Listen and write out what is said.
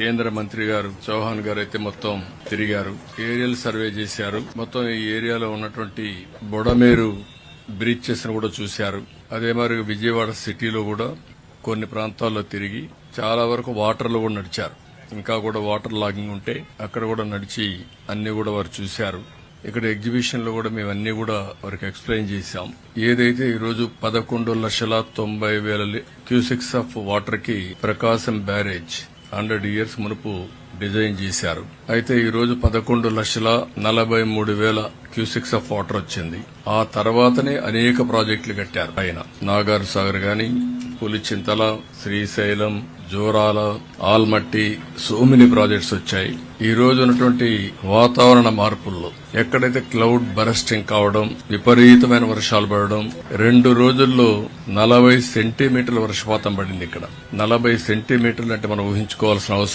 కేంద్ర మంత్రి గారు చౌహాన్ గారు అయితే మొత్తం తిరిగారు, ఏరియల్ సర్వే చేశారు. మొత్తం ఈ ఏరియాలో ఉన్నటువంటి బొడమేరు బ్రిడ్జెస్ ను కూడా చూశారు. అదే మరి విజయవాడ సిటీలో కూడా కొన్ని ప్రాంతాల్లో తిరిగి చాలా వరకు వాటర్ లో కూడా నడిచారు. ఇంకా కూడా వాటర్ లాగింగ్ ఉంటే అక్కడ కూడా నడిచి అన్ని కూడా వారు చూశారు. ఇక్కడ ఎగ్జిబిషన్ లో కూడా మేము అన్ని కూడా వారికి ఎక్స్ప్లెయిన్ చేశాం. ఏదైతే ఈ రోజు 11,90,000 క్యూసెక్స్ ఆఫ్ వాటర్ కి ప్రకాశం బ్యారేజ్ 100 years మునుపు డిజైన్ చేశారు. అయితే ఈ రోజు 11,43,000 క్యూసెక్స్ ఆఫ్ వాటర్ వచ్చింది. ఆ తర్వాతనే అనేక ప్రాజెక్టులు కట్టారు. ఆయన నాగార్ సాగర్ గాని, Pulichintala, Srisailam, జోరాల, Almatti, so many projects వచ్చాయి. ఈ రోజు ఉన్నటువంటి వాతావరణ మార్పుల్లో ఎక్కడైతే క్లౌడ్ బరస్టింగ్ కావడం, విపరీతమైన వర్షాలు పడడం, 2 రోజుల్లో 40 సెంటీమీటర్ల వర్షపాతం పడింది. ఇక్కడ 40 సెంటీమీటర్లు అంటే మనం ఊహించుకోవాల్సిన అవసరం